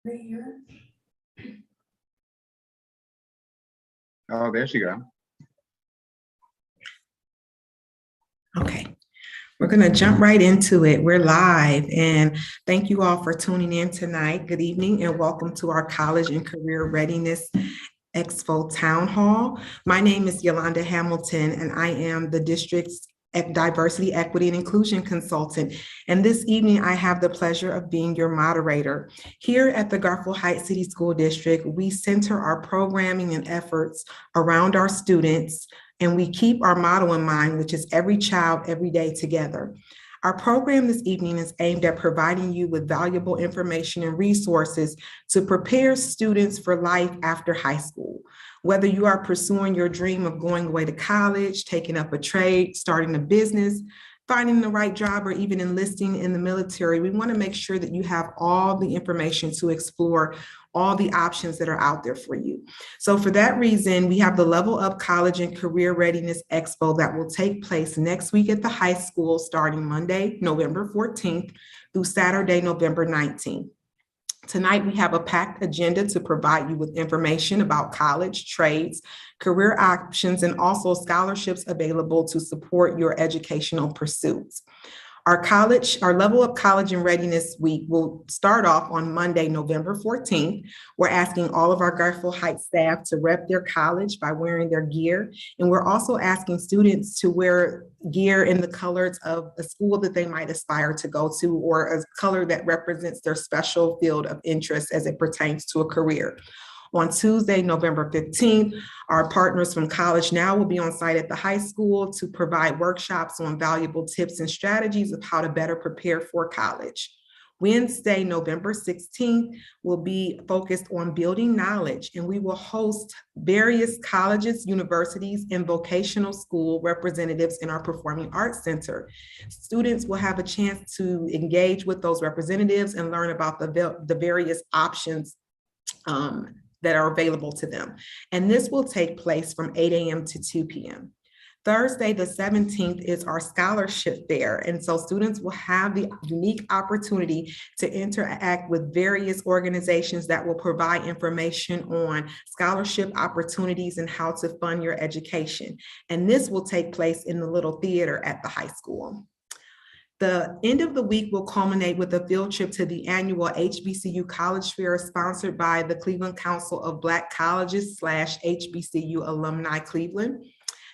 Right here. Oh, there she go. Okay, we're going to jump right into it. We're live, and thank you all for tuning in tonight. Good evening, and welcome to our College and Career Readiness Expo Town Hall. My name is Yolanda Hamilton, and I am the district's Diversity, Equity, and Inclusion Consultant. And this evening, I have the pleasure of being your moderator. Here at the Garfield Heights City School District, we center our programming and efforts around our students, and we keep our motto in mind, which is every child, every day together. Our program this evening is aimed at providing you with valuable information and resources to prepare students for life after high school. Whether you are pursuing your dream of going away to college, taking up a trade, starting a business, finding the right job, or even enlisting in the military, we want to make sure that you have all the information to explore all the options that are out there for you. So for that reason, we have the Level Up College and Career Readiness Expo that will take place next week at the high school starting Monday, November 14th through Saturday, November 19th. Tonight, we have a packed agenda to provide you with information about college, trades, career options, and also scholarships available to support your educational pursuits. Our Level Up College and Readiness Week will start off on Monday, November 14th. We're asking all of our Garfield Heights staff to rep their college by wearing their gear. And we're also asking students to wear gear in the colors of a school that they might aspire to go to, or a color that represents their special field of interest as it pertains to a career. On Tuesday, November 15th, our partners from College Now will be on site at the high school to provide workshops on valuable tips and strategies of how to better prepare for college. Wednesday, November 16th, will be focused on building knowledge, and we will host various colleges, universities, and vocational school representatives in our Performing Arts Center. Students will have a chance to engage with those representatives and learn about the various options that are available to them. And this will take place from 8 a.m. to 2 p.m. Thursday, the 17th, is our scholarship fair. And so students will have the unique opportunity to interact with various organizations that will provide information on scholarship opportunities and how to fund your education. And this will take place in the Little Theater at the high school. The end of the week will culminate with a field trip to the annual HBCU College Fair sponsored by the Cleveland Council of Black Colleges / HBCU Alumni Cleveland.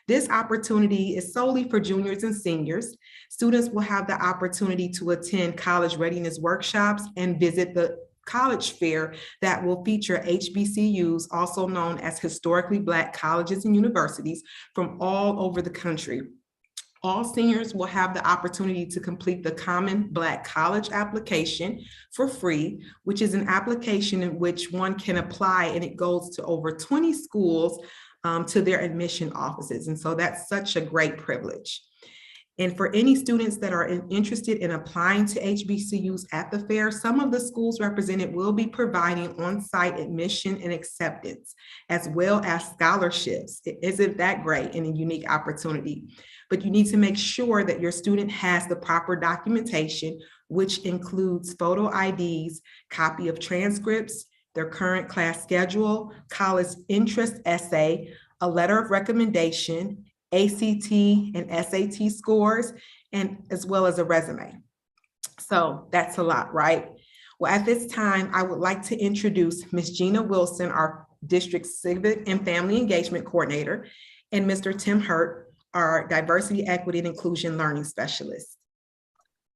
This opportunity is solely for juniors and seniors. Students will have the opportunity to attend college readiness workshops and visit the college fair that will feature HBCUs, also known as historically Black colleges and universities, from all over the country. All seniors will have the opportunity to complete the Common Black College application for free, which is an application in which one can apply, and it goes to over 20 schools to their admission offices. And so that's such a great privilege. And for any students that are interested in applying to HBCUs at the fair, some of the schools represented will be providing on-site admission and acceptance, as well as scholarships. Isn't that great and a unique opportunity? But you need to make sure that your student has the proper documentation, which includes photo IDs, copy of transcripts, their current class schedule, college interest essay, a letter of recommendation, ACT and SAT scores, and as well as a resume. So that's a lot, right? Well, at this time, I would like to introduce Ms. Gina Wilson, our District Civic and Family Engagement Coordinator, and Mr. Tim Hurt, our Diversity, Equity, and Inclusion Learning Specialist.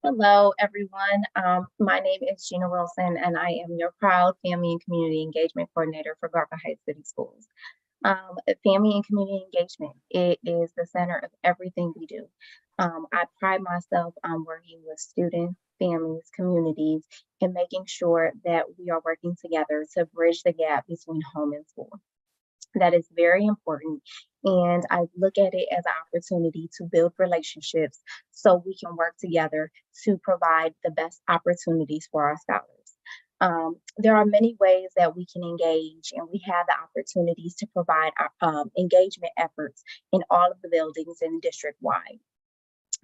Hello, everyone. My name is Gina Wilson, and I am your proud Family and Community Engagement Coordinator for Garfield Heights City Schools. Family and community engagement, it is the center of everything we do. I pride myself on working with students, families, communities, and making sure that we are working together to bridge the gap between home and school. That is very important. And I look at it as an opportunity to build relationships so we can work together to provide the best opportunities for our scholars. There are many ways that we can engage, and we have the opportunities to provide engagement efforts in all of the buildings and district-wide.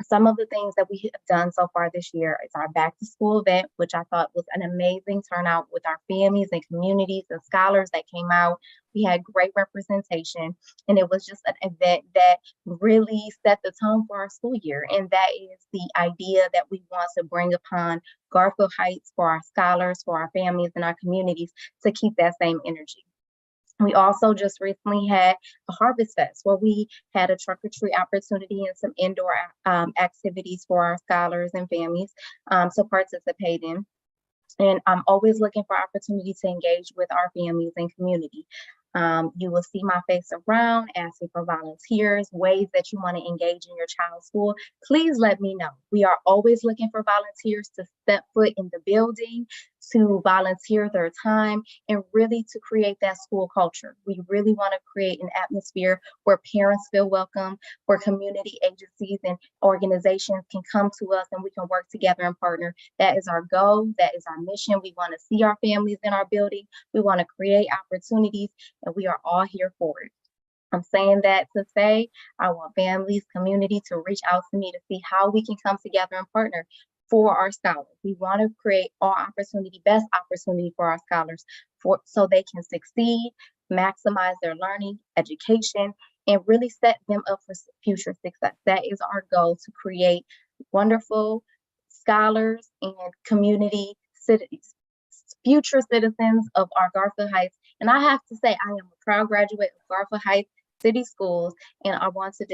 Some of the things that we have done so far this year is our back to school event, which I thought was an amazing turnout with our families and communities and scholars that came out. We had great representation, and it was just an event that really set the tone for our school year. And that is the idea that we want to bring upon Garfield Heights for our scholars, for our families, and our communities to keep that same energy. We also just recently had a Harvest Fest where we had a trunk or treat opportunity and some indoor activities for our scholars and families to participate in. And I'm always looking for opportunity to engage with our families and community. You will see my face around, asking for volunteers, ways that you want to engage in your child's school. Please let me know. We are always looking for volunteers to step foot in the building, to volunteer their time, and really to create that school culture. We really want to create an atmosphere where parents feel welcome, where community agencies and organizations can come to us and we can work together and partner. That is our goal. That is our mission. We want to see our families in our building. We want to create opportunities, and we are all here for it. I'm saying that to say I want families, community to reach out to me to see how we can come together and partner for our scholars. We want to create best opportunity for our scholars so they can succeed, maximize their learning, education, and really set them up for future success. That is our goal, to create wonderful scholars and community cities, future citizens of our Garfield Heights. And I have to say, I am a proud graduate of Garfield Heights City Schools, and I want to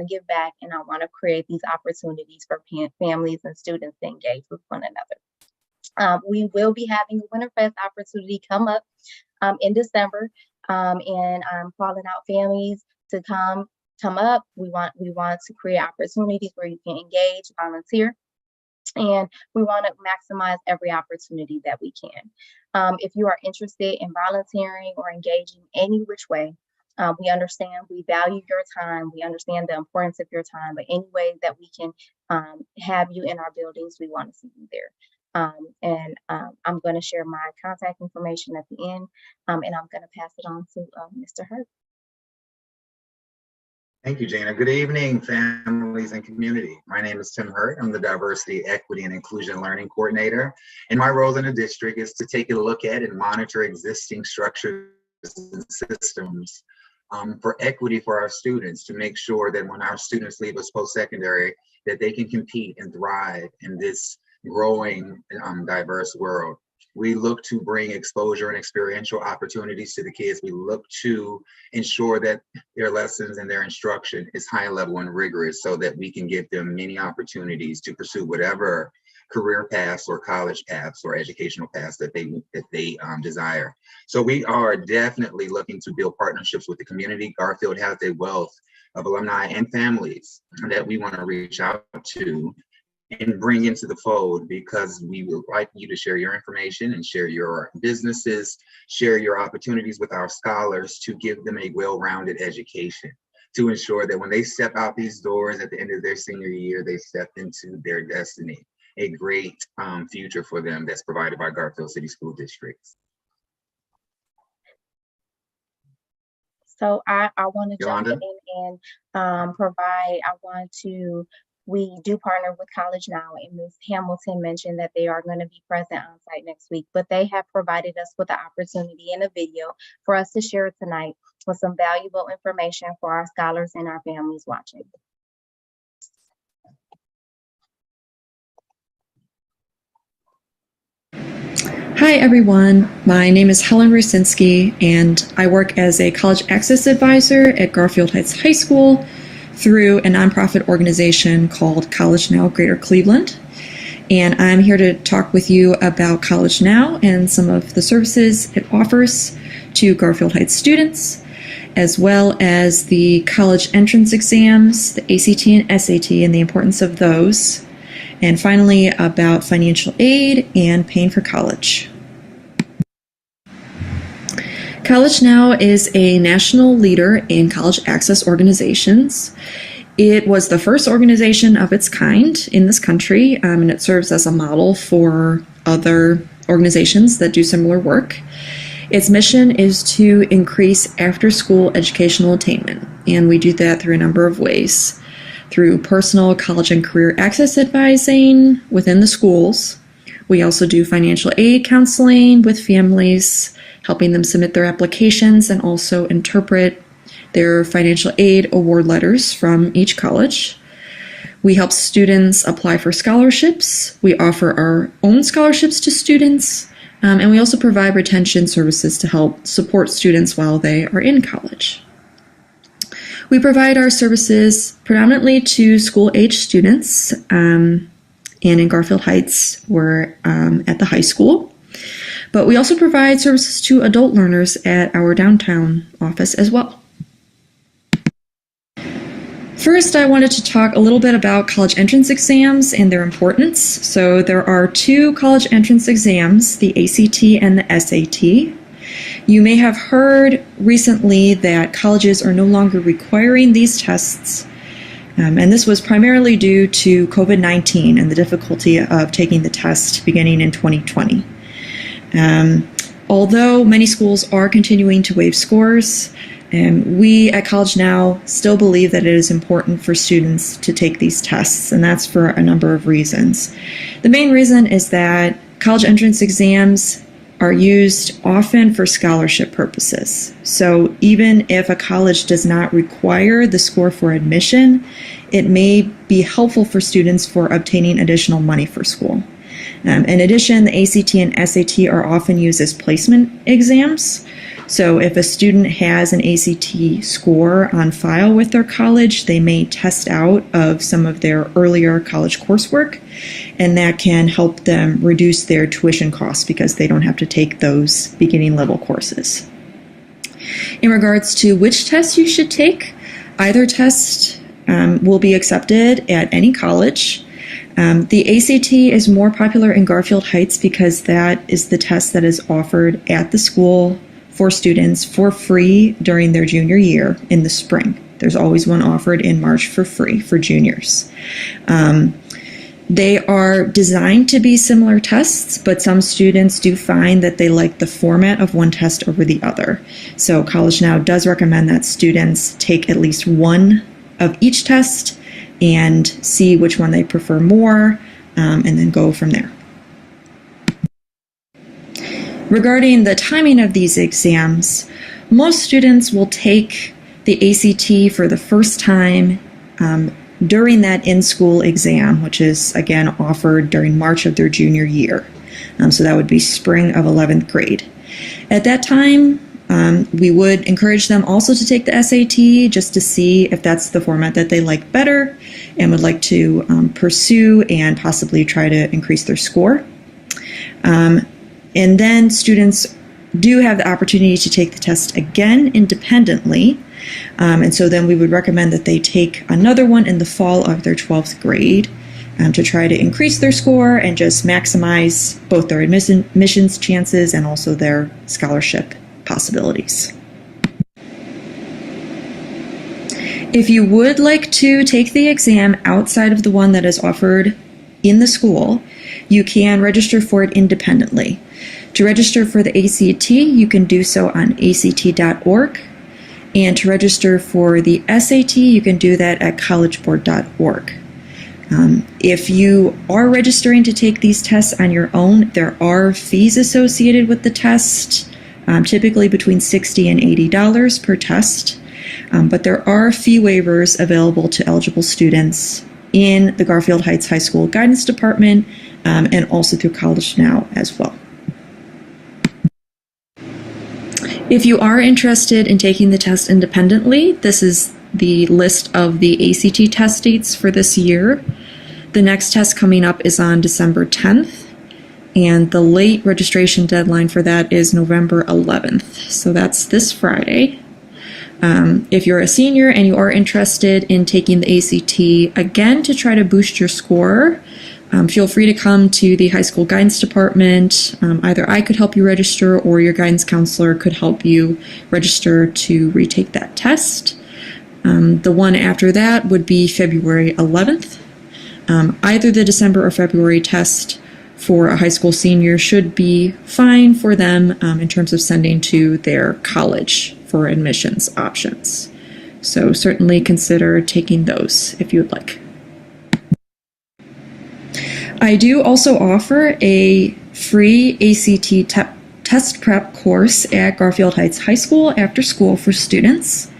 give back, and I want to create these opportunities for families and students to engage with one another. We will be having a Winterfest opportunity come up in December, and I'm calling out families to come up. We want to create opportunities where you can engage, volunteer, and we want to maximize every opportunity that we can. If you are interested in volunteering or engaging any which way, we understand, we value your time, we understand the importance of your time, but any way that we can have you in our buildings, we want to see you there. I'm going to share my contact information at the end, and I'm going to pass it on to Mr. Hurt. Thank you, Jana. Good evening, families and community. My name is Tim Hurt. I'm the Diversity, Equity, and Inclusion Learning Coordinator. And my role in the district is to take a look at and monitor existing structures and systems for equity for our students, to make sure that when our students leave us post-secondary, that they can compete and thrive in this growing, diverse world. We look to bring exposure and experiential opportunities to the kids. We look to ensure that their lessons and their instruction is high level and rigorous, so that we can give them many opportunities to pursue whatever career paths or college paths or educational paths that they desire. So we are definitely looking to build partnerships with the community. Garfield has a wealth of alumni and families that we want to reach out to and bring into the fold, because we would like you to share your information and share your businesses, share your opportunities with our scholars, to give them a well-rounded education, to ensure that when they step out these doors at the end of their senior year, they step into their destiny, a great future for them that's provided by Garfield City School Districts. So I want to jump in and we do partner with College Now, and Ms. Hamilton mentioned that they are going to be present on site next week, but they have provided us with the opportunity in a video for us to share tonight with some valuable information for our scholars and our families watching. Hi everyone, my name is Helen Rusinski, and I work as a college access advisor at Garfield Heights High School through a nonprofit organization called College Now Greater Cleveland. And I'm here to talk with you about College Now and some of the services it offers to Garfield Heights students, as well as the college entrance exams, the ACT and SAT, and the importance of those. And finally, about financial aid and paying for college. College Now is a national leader in college access organizations. It was the first organization of its kind in this country, and it serves as a model for other organizations that do similar work. Its mission is to increase after-school educational attainment, and we do that through a number of ways. through personal college and career access advising within the schools. We also do financial aid counseling with families, helping them submit their applications and also interpret their financial aid award letters from each college. We help students apply for scholarships. We offer our own scholarships to students, and we also provide retention services to help support students while they are in college. We provide our services predominantly to school-age students, and in Garfield Heights, we're at the high school. But we also provide services to adult learners at our downtown office as well. First, I wanted to talk a little bit about college entrance exams and their importance. So there are two college entrance exams, the ACT and the SAT. You may have heard recently that colleges are no longer requiring these tests, and this was primarily due to COVID-19 and the difficulty of taking the test beginning in 2020. Although many schools are continuing to waive scores, we at College Now still believe that it is important for students to take these tests, and that's for a number of reasons. The main reason is that college entrance exams are used often for scholarship purposes. So even if a college does not require the score for admission, it may be helpful for students for obtaining additional money for school. In addition, the ACT and SAT are often used as placement exams. So if a student has an ACT score on file with their college, they may test out of some of their earlier college coursework, and that can help them reduce their tuition costs because they don't have to take those beginning level courses. In regards to which tests you should take, either test will be accepted at any college. The ACT is more popular in Garfield Heights because that is the test that is offered at the school for students for free during their junior year in the spring. There's always one offered in March for free for juniors. They are designed to be similar tests, but some students do find that they like the format of one test over the other. So College Now does recommend that students take at least one of each test and see which one they prefer more, and then go from there. Regarding the timing of these exams, most students will take the ACT for the first time during that in-school exam, which is again offered during March of their junior year. So that would be spring of 11th grade. At that time, we would encourage them also to take the SAT just to see if that's the format that they like better and would like to pursue and possibly try to increase their score. And then students do have the opportunity to take the test again independently. And so then we would recommend that they take another one in the fall of their 12th grade to try to increase their score and just maximize both their admissions chances and also their scholarship possibilities. If you would like to take the exam outside of the one that is offered in the school, you can register for it independently. To register for the ACT, you can do so on act.org. And to register for the SAT, you can do that at collegeboard.org. If you are registering to take these tests on your own, there are fees associated with the test, typically between $60 and $80 per test. But there are fee waivers available to eligible students in the Garfield Heights High School Guidance Department and also through College Now as well. If you are interested in taking the test independently, this is the list of the ACT test dates for this year. The next test coming up is on December 10th, and the late registration deadline for that is November 11th. So that's this Friday. If you're a senior and you are interested in taking the ACT again to try to boost your score, feel free to come to the high school guidance department. Either I could help you register or your guidance counselor could help you register to retake that test. The one after that would be February 11th. Either the December or February test for a high school senior should be fine for them in terms of sending to their college for admissions options. So certainly consider taking those if you would like. I do also offer a free ACT test prep course at Garfield Heights High School after school for students.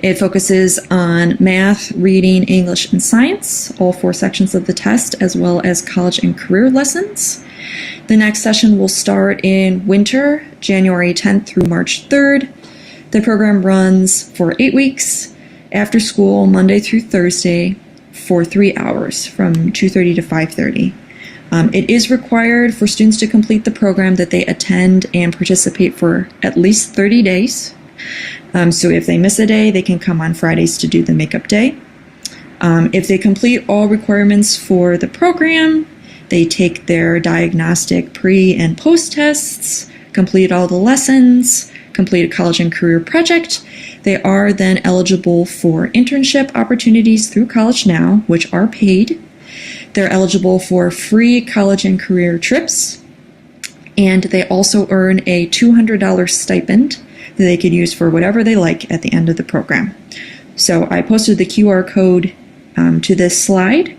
It focuses on math, reading, English, and science, all 4 sections of the test, as well as college and career lessons. The next session will start in winter, January 10th through March 3rd. The program runs for 8 weeks, after school, Monday through Thursday, for 3 hours, from 2:30 to 5:30. It is required for students to complete the program that they attend and participate for at least 30 days. So if they miss a day, they can come on Fridays to do the makeup day. If they complete all requirements for the program, they take their diagnostic pre and post tests, complete all the lessons, complete a college and career project. They are then eligible for internship opportunities through College Now, which are paid. They're eligible for free college and career trips, and they also earn a $200 stipend that they could use for whatever they like at the end of the program. So I posted the QR code to this slide,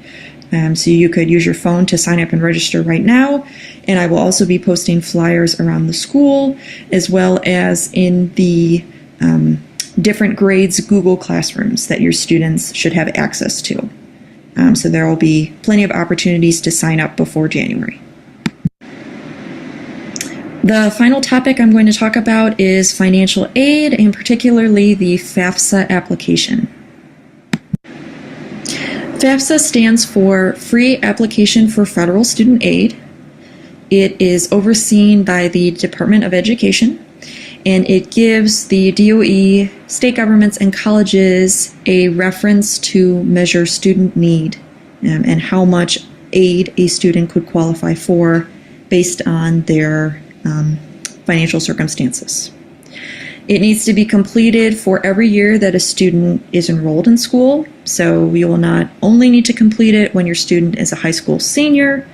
so you could use your phone to sign up and register right now, and I will also be posting flyers around the school, as well as in the different grades Google Classrooms that your students should have access to. So there will be plenty of opportunities to sign up before January. The final topic I'm going to talk about is financial aid, and particularly the FAFSA application. FAFSA stands for Free Application for Federal Student Aid. It is overseen by the Department of Education, and it gives the DOE, state governments, and colleges a reference to measure student need and how much aid a student could qualify for based on their financial circumstances. It needs to be completed for every year that a student is enrolled in school, so you will not only need to complete it when your student is a high school senior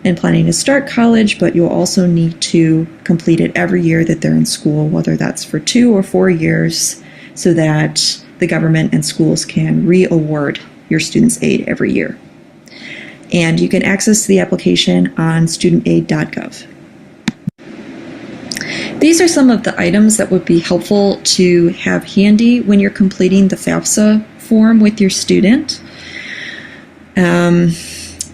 and planning to start college, but you'll also need to complete it every year that they're in school, whether that's for 2 or 4 years, so that the government and schools can re-award your students aid every year. And you can access the application on studentaid.gov. These are some of the items that would be helpful to have handy when you're completing the FAFSA form with your student.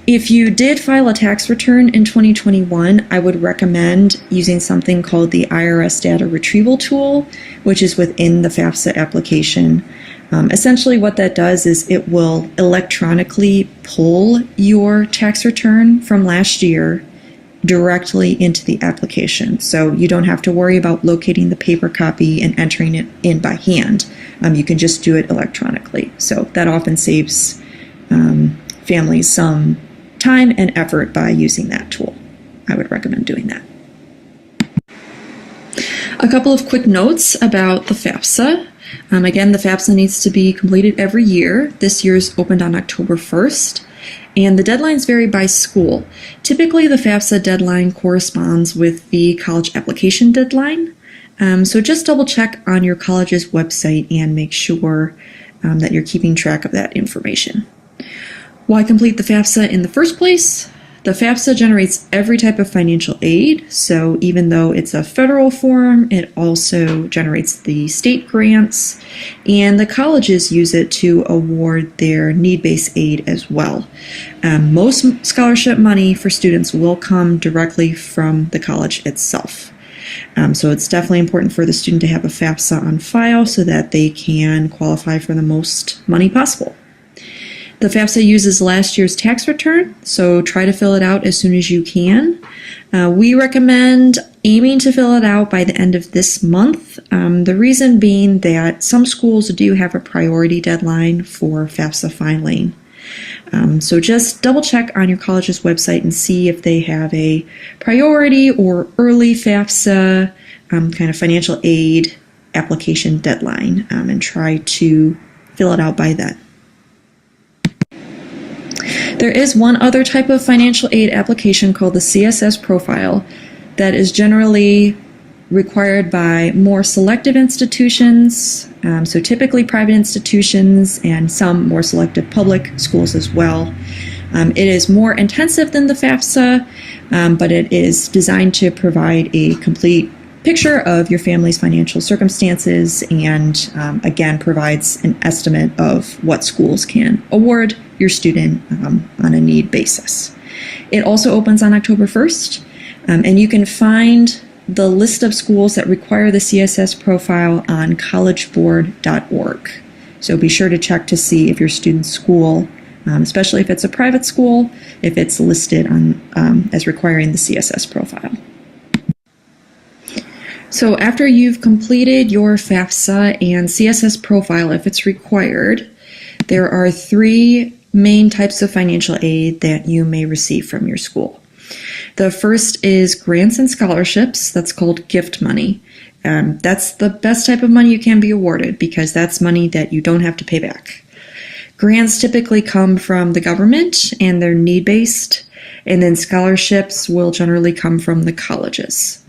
If you did file a tax return in 2021, I would recommend using something called the IRS Data Retrieval Tool, which is within the FAFSA application. Essentially what that does is it will electronically pull your tax return from last year directly into the application. So you don't have to worry about locating the paper copy and entering it in by hand. You can just do it electronically. So that often saves families some time and effort by using that tool. I would recommend doing that. A couple of quick notes about the FAFSA. Again, the FAFSA needs to be completed every year. This year's opened on October 1st, and the deadlines vary by school. Typically, the FAFSA deadline corresponds with the college application deadline. So just double check on your college's website and make sure that you're keeping track of that information. Why complete the FAFSA in the first place? The FAFSA generates every type of financial aid, so even though it's a federal form, it also generates the state grants, and the colleges use it to award their need-based aid as well. Most scholarship money for students will come directly from the college itself. So it's definitely important for the student to have a FAFSA on file so that they can qualify for the most money possible. The FAFSA uses last year's tax return, so try to fill it out as soon as you can. We recommend aiming to fill it out by the end of this month. The reason being that some schools do have a priority deadline for FAFSA filing. So just double check on your college's website and see if they have a priority or early FAFSA kind of financial aid application deadline, and try to fill it out by then. There is one other type of financial aid application called the CSS profile that is generally required by more selective institutions, so typically private institutions and some more selective public schools as well. It is more intensive than the FAFSA, but it is designed to provide a complete picture of your family's financial circumstances and, again, provides an estimate of what schools can award your student on a need basis. It also opens on October 1st, and you can find the list of schools that require the CSS profile on collegeboard.org. So be sure to check to see if your student's school, especially if it's a private school, if it's listed on as requiring the CSS profile. So after you've completed your FAFSA and CSS profile, if it's required, there are 3 main types of financial aid that you may receive from your school. The first is grants and scholarships. That's called gift money. That's the best type of money you can be awarded because that's money that you don't have to pay back. Grants typically come from the government and they're need-based, and then scholarships will generally come from the colleges.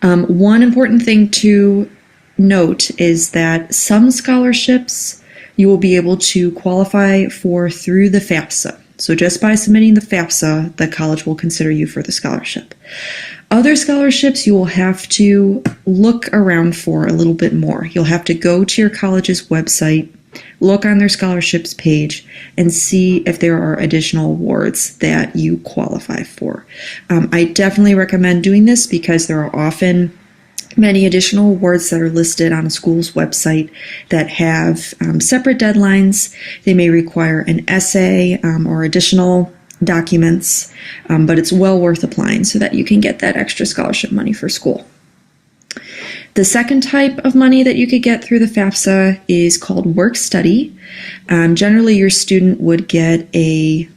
One important thing to note is that some scholarships you will be able to qualify for through the FAFSA. So just by submitting the FAFSA, the college will consider you for the scholarship. Other scholarships you will have to look around for a little bit more. You'll have to go to your college's website, look on their scholarships page, and see if there are additional awards that you qualify for. I definitely recommend doing this because there are often many additional awards that are listed on a school's website that have separate deadlines. They may require an essay or additional documents, but it's well worth applying so that you can get that extra scholarship money for school. The second type of money that you could get through the FAFSA is called work study. Generally, your student would get a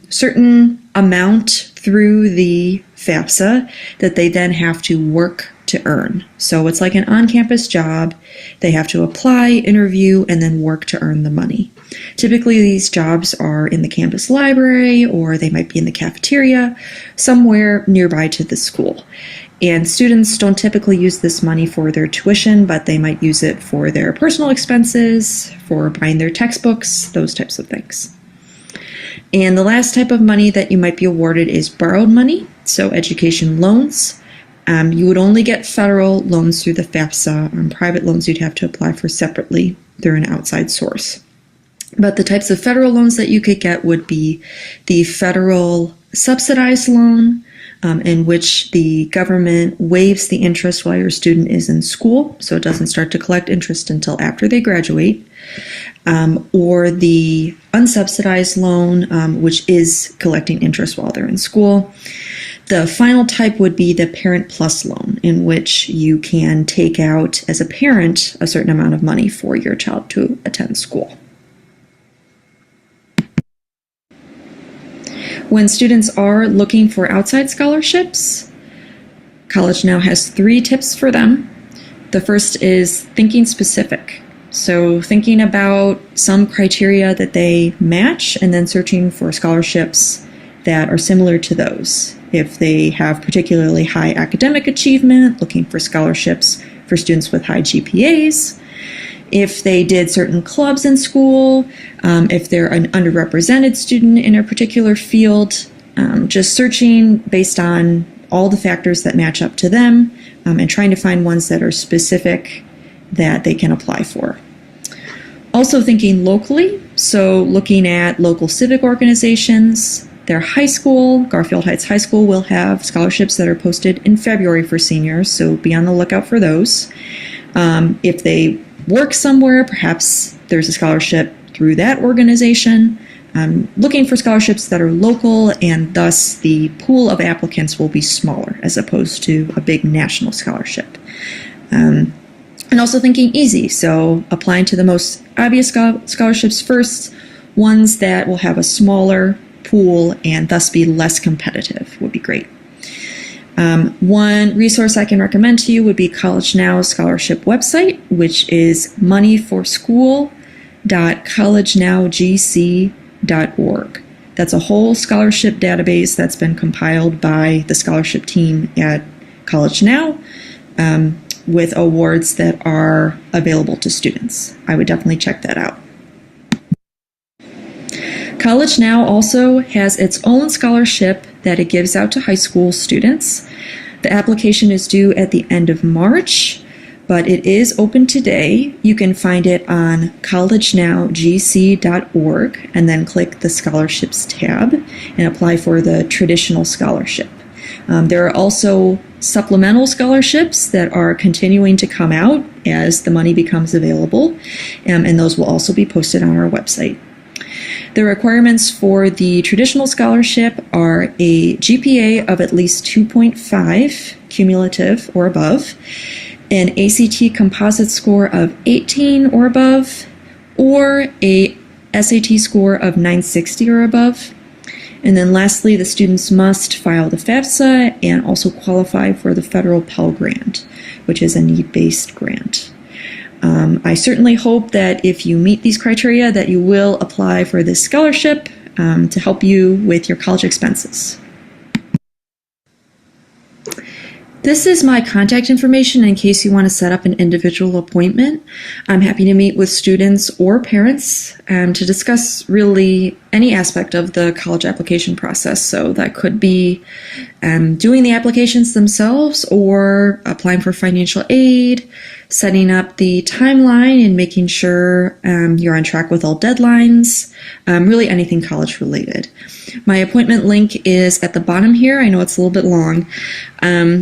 certain amount through the FAFSA that they then have to work to earn. So it's like an on-campus job. They have to apply, interview, and then work to earn the money. Typically, these jobs are in the campus library or they might be in the cafeteria, somewhere nearby to the school. And students don't typically use this money for their tuition, but they might use it for their personal expenses, for buying their textbooks, those types of things. And the last type of money that you might be awarded is borrowed money, so education loans. You would only get federal loans through the FAFSA. Private loans you'd have to apply for separately through an outside source. But the types of federal loans that you could get would be the federal subsidized loan, in which the government waives the interest while your student is in school, so it doesn't start to collect interest until after they graduate, or the unsubsidized loan, which is collecting interest while they're in school. The final type would be the Parent Plus loan, in which you can take out, as a parent, a certain amount of money for your child to attend school. When students are looking for outside scholarships, college now has 3 tips for them. The first is thinking specific. So thinking about some criteria that they match and then searching for scholarships that are similar to those. If they have particularly high academic achievement, looking for scholarships for students with high GPAs. If they did certain clubs in school, if they're an underrepresented student in a particular field, just searching based on all the factors that match up to them and trying to find ones that are specific that they can apply for. Also thinking locally, so looking at local civic organizations. Their high school, Garfield Heights High School, will have scholarships that are posted in February for seniors, so be on the lookout for those. If they work somewhere, perhaps there's a scholarship through that organization. Looking for scholarships that are local, and thus the pool of applicants will be smaller as opposed to a big national scholarship. And also thinking easy, so applying to the most obvious scholarships first, ones that will have a smaller pool and thus be less competitive would be great. One resource I can recommend to you would be College Now's scholarship website, which is moneyforschool.collegenowgc.org. That's a whole scholarship database that's been compiled by the scholarship team at College Now. with awards that are available to students. I would definitely check that out. College Now also has its own scholarship that it gives out to high school students. The application is due at the end of March, but it is open today. You can find it on collegenowgc.org and then click the scholarships tab and apply for the traditional scholarship. There are also supplemental scholarships that are continuing to come out as the money becomes available, and those will also be posted on our website. The requirements for the traditional scholarship are a GPA of at least 2.5 cumulative or above, an ACT composite score of 18 or above, or a SAT score of 960 or above. And then lastly, the students must file the FAFSA and also qualify for the federal Pell Grant, which is a need-based grant. I certainly hope that if you meet these criteria that you will apply for this scholarship to help you with your college expenses. This is my contact information in case you want to set up an individual appointment. I'm happy to meet with students or parents to discuss really any aspect of the college application process. So that could be doing the applications themselves or applying for financial aid, setting up the timeline and making sure you're on track with all deadlines, really anything college related. My appointment link is at the bottom here. I know it's a little bit long,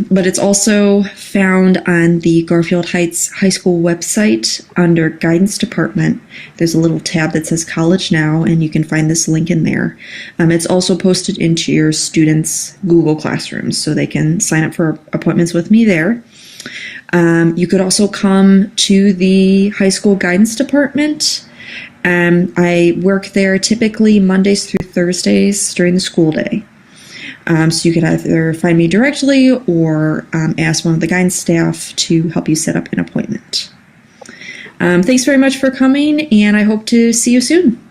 but it's also found on the Garfield Heights High School website under Guidance Department. There's a little tab that says College Now, and you can find this link in there. It's also posted into your students' Google Classrooms, so they can sign up for appointments with me there. You could also come to the high school guidance department. I work there typically Mondays through Thursdays during the school day. So you could either find me directly or ask one of the guidance staff to help you set up an appointment. Thanks very much for coming, and I hope to see you soon.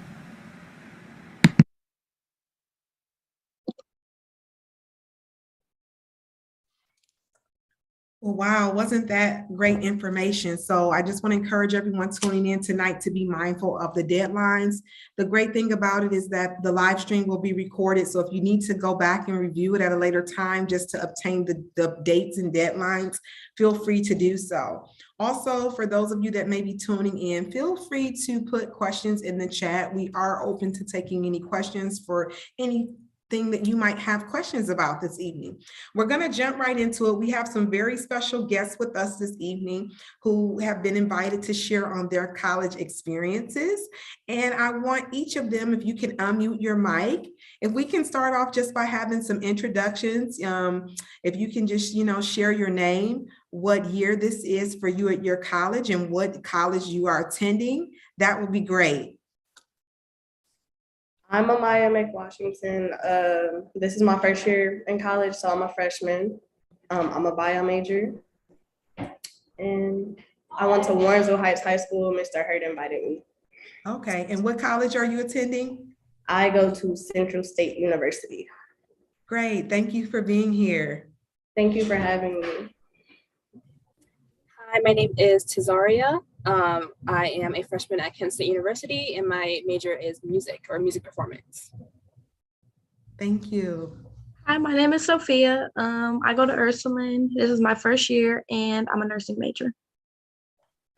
Well, wow, wasn't that great information? So I just want to encourage everyone tuning in tonight to be mindful of the deadlines. The great thing about it is that the live stream will be recorded. So if you need to go back and review it at a later time just to obtain the dates and deadlines, feel free to do so. Also, for those of you that may be tuning in, feel free to put questions in the chat. We are open to taking any questions for anything that you might have questions about this evening. We're going to jump right into it. We have some very special guests with us this evening who have been invited to share on their college experiences. And I want each of them, if you can unmute your mic, if we can start off just by having some introductions. If you can just, share your name, what year this is for you at your college, and what college you are attending, that would be great. I'm Amaya McWashington. This is my first year in college, so I'm a freshman. I'm a bio major. And I went to Warrensville Heights High School. Mr. Hurd invited me. Okay, and what college are you attending? I go to Central State University. Great, thank you for being here. Thank you for having me. Hi, my name is Tizaria. I am a freshman at Kent State University, and my major is music or music performance. Thank you. Hi, my name is Sophia. I go to Ursuline. This is my first year, and I'm a nursing major.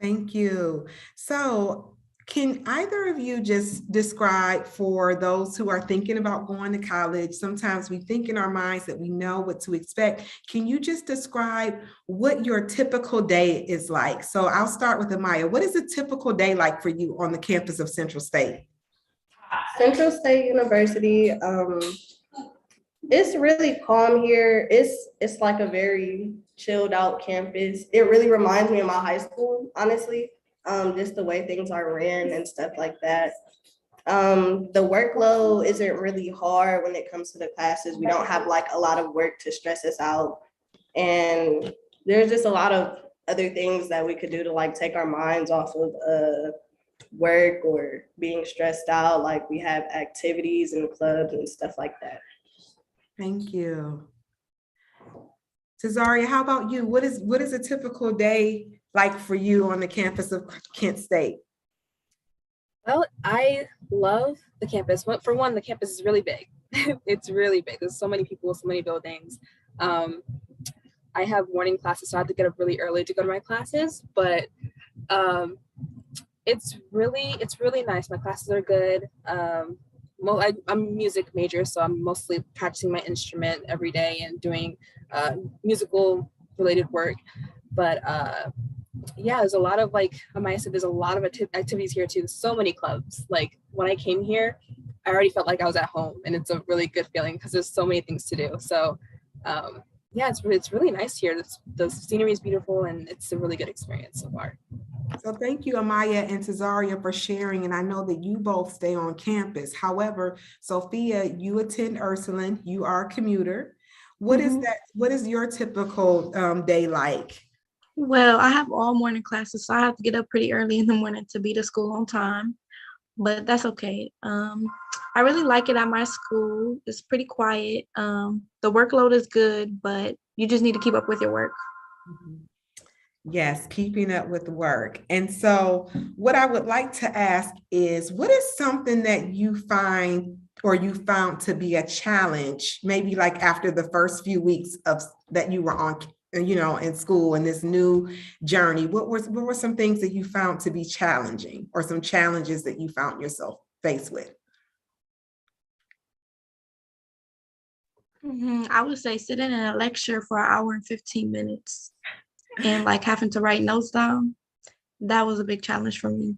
Thank you. So, can either of you just describe for those who are thinking about going to college? Sometimes we think in our minds that we know what to expect. Can you just describe what your typical day is like? So I'll start with Amaya. What is a typical day like for you on the campus of Central State? Central State University, it's really calm here. It's like a very chilled out campus. It really reminds me of my high school, honestly. Just the way things are ran and stuff like that. The workload isn't really hard when it comes to the classes. We don't have like a lot of work to stress us out. And there's just a lot of other things that we could do to like take our minds off of work or being stressed out. Like we have activities and clubs and stuff like that. Thank you. Cesaria, how about you? What is a typical day like for you on the campus of Kent State? Well, I love the campus. Well, for one, the campus is really big. It's really big. There's so many people, so many buildings. Um, I have morning classes, so I have to get up really early to go to my classes, but um, it's really nice. My classes are good. I'm a music major, so I'm mostly practicing my instrument every day and doing musical related work. But yeah, there's a lot of, like Amaya said, there's a lot of activities here too. There's so many clubs. Like when I came here, I already felt like I was at home, and it's a really good feeling because there's so many things to do. So yeah, it's really nice here. The scenery is beautiful, and it's a really good experience so far. So thank you, Amaya and Cesaria, for sharing. And I know that you both stay on campus. However, Sophia, you attend Ursuline, you are a commuter. What is that? What is your typical day like? Well, I have all morning classes, so I have to get up pretty early in the morning to be to school on time, but that's okay. I really like it at my school. It's pretty quiet. The workload is good, but you just need to keep up with your work. Yes, keeping up with work. And so what I would like to ask is, what is something that you find or you found to be a challenge, maybe like after the first few weeks of that you were on, in school and this new journey? What were some things that you found to be challenging, or some challenges that you found yourself faced with? I would say sitting in a lecture for an hour and 15 minutes and like having to write notes down. That was a big challenge for me.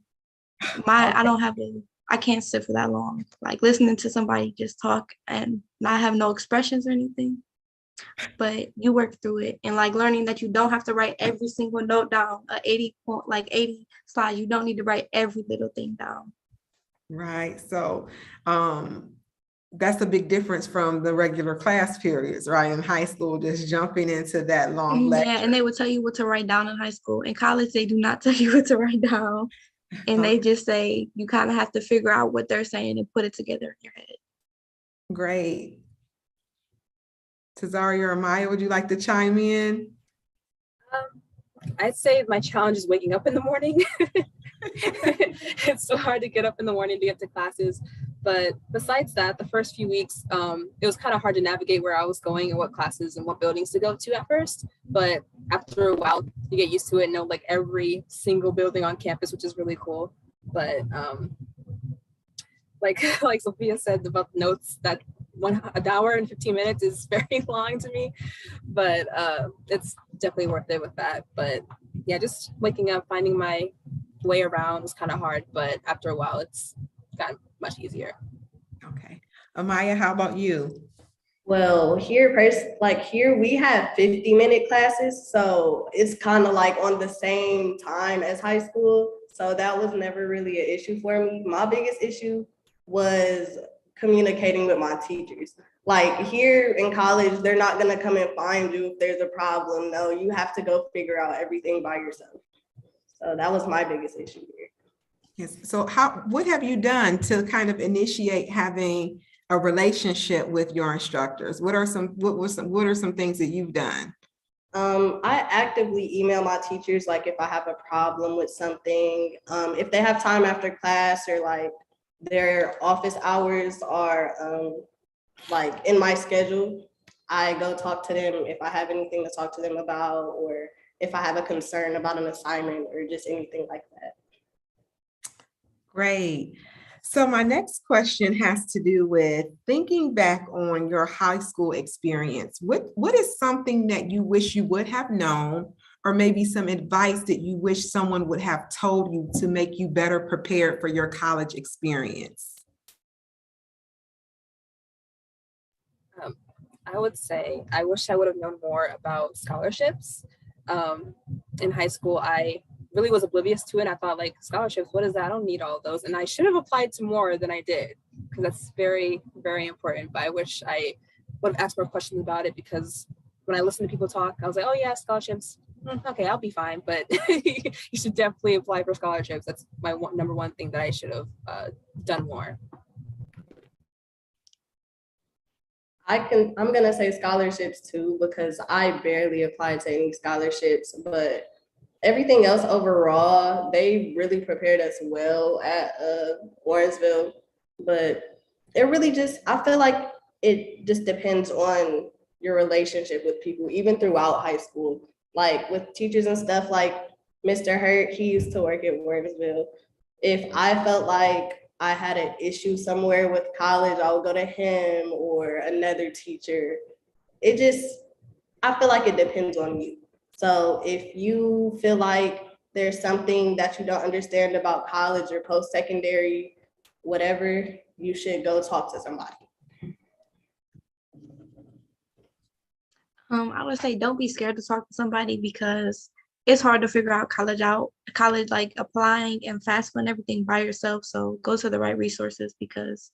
I can't sit for that long. Like listening to somebody just talk and not have no expressions or anything. But you work through it, and like learning that you don't have to write every single note down, 80 slides. You don't need to write every little thing down. Right. So that's a big difference from the regular class periods, right? In high school, just jumping into that long lecture. Yeah, and they would tell you what to write down in high school. In college, they do not tell you what to write down. And they just say you kind of have to figure out what they're saying and put it together in your head. Great. Cesaria or Maya, would you like to chime in? I'd say my challenge is waking up in the morning. It's so hard to get up in the morning to get to classes. But besides that, the first few weeks, it was kind of hard to navigate where I was going and what classes and what buildings to go to at first. But after a while, you get used to it and know like every single building on campus, which is really cool. But like Sophia said about the notes, that an hour and 15 minutes is very long to me, but it's definitely worth it with that. But yeah, just waking up, finding my way around was kind of hard, but after a while it's gotten much easier. Okay. Amaya, how about you? Well, here we have 50-minute classes, so it's kind of like on the same time as high school. So that was never really an issue for me. My biggest issue was communicating with my teachers. Like here in college, they're not gonna come and find you if there's a problem. No, you have to go figure out everything by yourself. So that was my biggest issue here. Yes. So what have you done to kind of initiate having a relationship with your instructors? What are some things that you've done? I actively email my teachers, like if I have a problem with something, if they have time after class, or like their office hours are like in my schedule, I go talk to them if I have anything to talk to them about, or if I have a concern about an assignment or just anything like that. Great. So my next question has to do with thinking back on your high school experience. What is something that you wish you would have known, or maybe some advice that you wish someone would have told you to make you better prepared for your college experience? I would say I wish I would have known more about scholarships. In high school, I really was oblivious to it. I thought, like, scholarships, what is that? I don't need all of those. And I should have applied to more than I did, because that's very, very important. But I wish I would have asked more questions about it, because when I listened to people talk, I was like, oh yeah, scholarships. Okay, I'll be fine. But you should definitely apply for scholarships. That's my number one thing that I should have done more. I'm gonna say scholarships too, because I barely applied to any scholarships, but everything else overall, they really prepared us well at Warrensville. But it really just, I feel like it just depends on your relationship with people, even throughout high school. Like with teachers and stuff, like Mr. Hurt, he used to work at Warrensville. If I felt like I had an issue somewhere with college, I would go to him or another teacher. It just, I feel like it depends on you. So if you feel like there's something that you don't understand about college or post-secondary, whatever, you should go talk to somebody. I would say don't be scared to talk to somebody because it's hard to figure out college like applying and FAFSA and everything by yourself. So go to the right resources because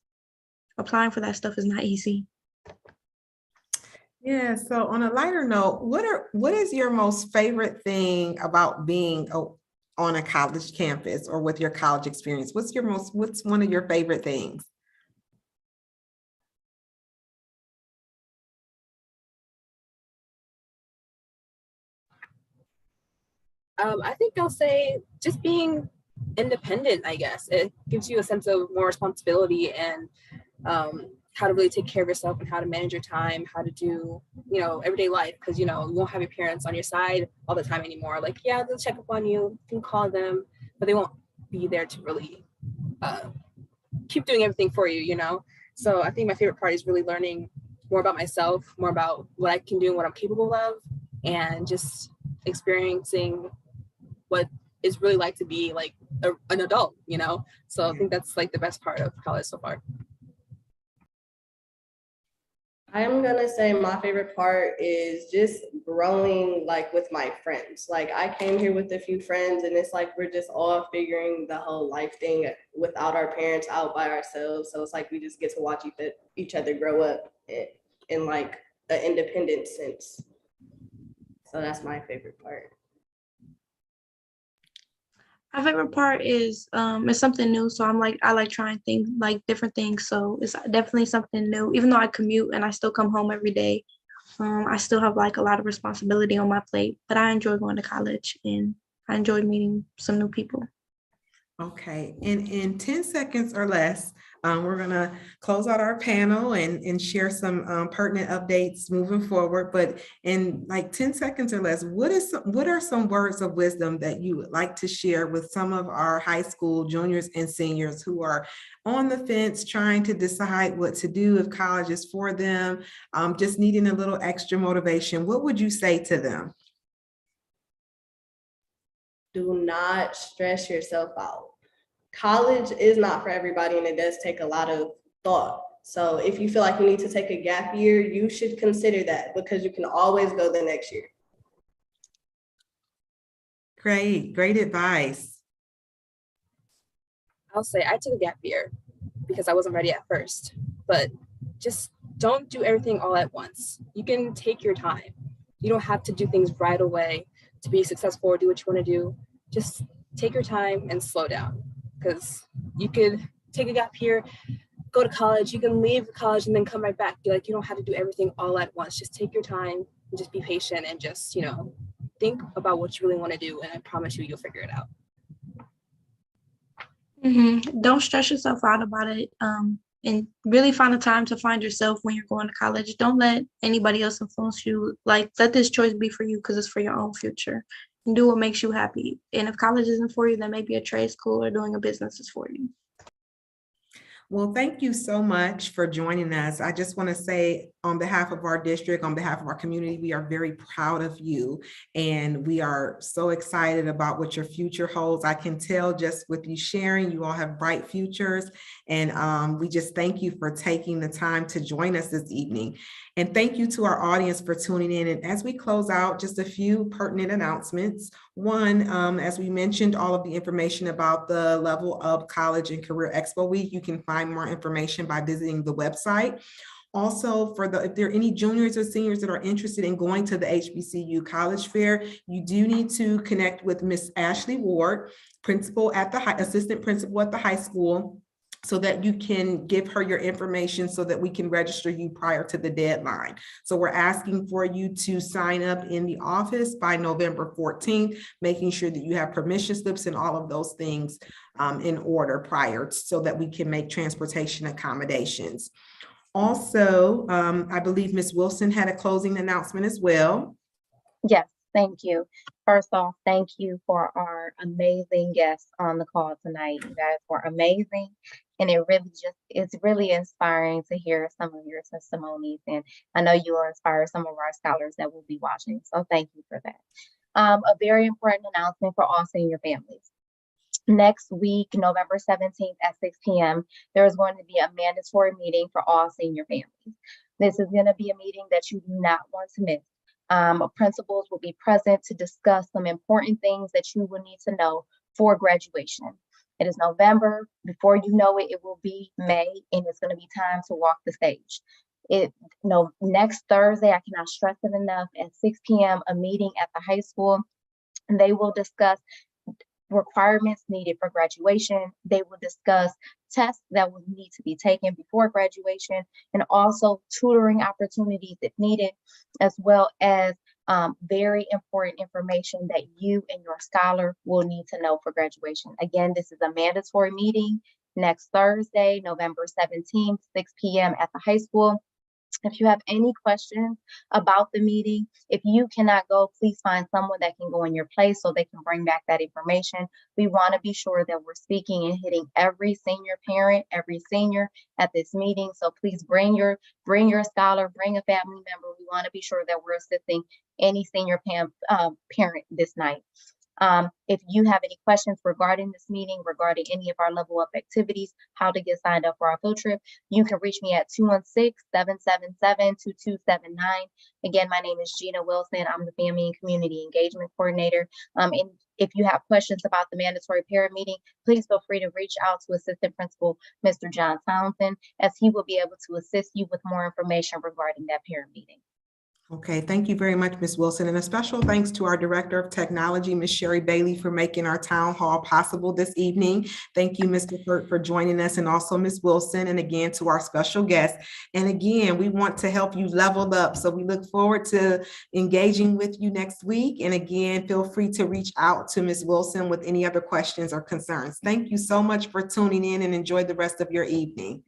applying for that stuff is not easy. Yeah, so on a lighter note, what is your most favorite thing about being on a college campus or with your college experience? What's one of your favorite things? I think I'll say just being independent, I guess. It gives you a sense of more responsibility and how to really take care of yourself and how to manage your time, how to do, everyday life. Because, you won't have your parents on your side all the time anymore. Like, yeah, they'll check up on you, you can call them, but they won't be there to really keep doing everything for you, So I think my favorite part is really learning more about myself, more about what I can do and what I'm capable of, and just experiencing what it's really like to be like an adult, So I think that's like the best part of college so far. I'm gonna say my favorite part is just growing like with my friends. Like I came here with a few friends and it's like we're just all figuring the whole life thing without our parents, out by ourselves. So it's like we just get to watch each other grow up in like an independent sense. So that's my favorite part. My favorite part is it's something new. So I like trying things like different things. So it's definitely something new. Even though I commute and I still come home every day, I still have like a lot of responsibility on my plate. But I enjoy going to college and I enjoy meeting some new people. Okay, in 10 seconds or less, we're gonna close out our panel and share some pertinent updates moving forward. But in like 10 seconds or less, what are some words of wisdom that you would like to share with some of our high school juniors and seniors who are on the fence trying to decide what to do if college is for them, just needing a little extra motivation? What would you say to them? Do not stress yourself out. College is not for everybody and it does take a lot of thought. So if you feel like you need to take a gap year, you should consider that because you can always go the next year. Great advice. I'll say I took a gap year because I wasn't ready at first, but just don't do everything all at once. You can take your time. You don't have to do things right away to be successful or do what you want to do. Just take your time and slow down, because you could take a gap year, go to college, you can leave college and then come right back. You don't have to do everything all at once. Just take your time and just be patient and just, think about what you really want to do. And I promise you'll figure it out. Don't stress yourself out about it. And really find a time to find yourself when you're going to college. Don't let anybody else influence you. Like, let this choice be for you because it's for your own future. And do what makes you happy. And if college isn't for you, then maybe a trade school or doing a business is for you. Well, thank you so much for joining us. I just want to say on behalf of our district, on behalf of our community, we are very proud of you and we are so excited about what your future holds. I can tell just with you sharing, you all have bright futures, and we just thank you for taking the time to join us this evening. And thank you to our audience for tuning in. And as we close out, just a few pertinent announcements. One, as we mentioned, all of the information about the Level Up College and Career Expo Week, you can find more information by visiting the website. Also, if there are any juniors or seniors that are interested in going to the HBCU College Fair, you do need to connect with Miss Ashley Ward, assistant principal at the high school, so that you can give her your information so that we can register you prior to the deadline. So we're asking for you to sign up in the office by November 14th, making sure that you have permission slips and all of those things in order prior so that we can make transportation accommodations. Also, I believe Ms. Wilson had a closing announcement as well. Yes, thank you. First off, thank you for our amazing guests on the call tonight. You guys were amazing. And it's really inspiring to hear some of your testimonies. And I know you will inspire some of our scholars that will be watching. So thank you for that. A very important announcement for all senior families. Next week, November 17th at 6 p.m., there is going to be a mandatory meeting for all senior families. This is going to be a meeting that you do not want to miss. Principals will be present to discuss some important things that you will need to know for graduation. It is November. Before you know it, it will be May, and it's going to be time to walk the stage. Next Thursday, I cannot stress it enough, at 6 p.m., a meeting at the high school, and they will discuss requirements needed for graduation. They will discuss tests that will need to be taken before graduation, and also tutoring opportunities if needed, as well as very important information that you and your scholar will need to know for graduation. Again, this is a mandatory meeting next Thursday, November 17th, 6 p.m. at the high school. If you have any questions about the meeting, if you cannot go, please find someone that can go in your place so they can bring back that information. We want to be sure that we're speaking and hitting every senior parent, every senior at this meeting. So please bring your scholar, bring a family member. We want to be sure that we're assisting any senior parent this night. If you have any questions regarding this meeting, regarding any of our level up activities, how to get signed up for our field trip, you can reach me at 216-777-2279. Again, my name is Gina Wilson. I'm the Family and Community Engagement Coordinator. And if you have questions about the mandatory parent meeting, please feel free to reach out to Assistant Principal Mr. John Townsend, as he will be able to assist you with more information regarding that parent meeting. Okay, thank you very much, Ms. Wilson. And a special thanks to our Director of Technology, Ms. Sherry Bailey, for making our town hall possible this evening. Thank you, Mr. Hurt, for joining us, and also Ms. Wilson, and again to our special guest. And again, we want to help you level up. So we look forward to engaging with you next week. And again, feel free to reach out to Ms. Wilson with any other questions or concerns. Thank you so much for tuning in, and enjoy the rest of your evening.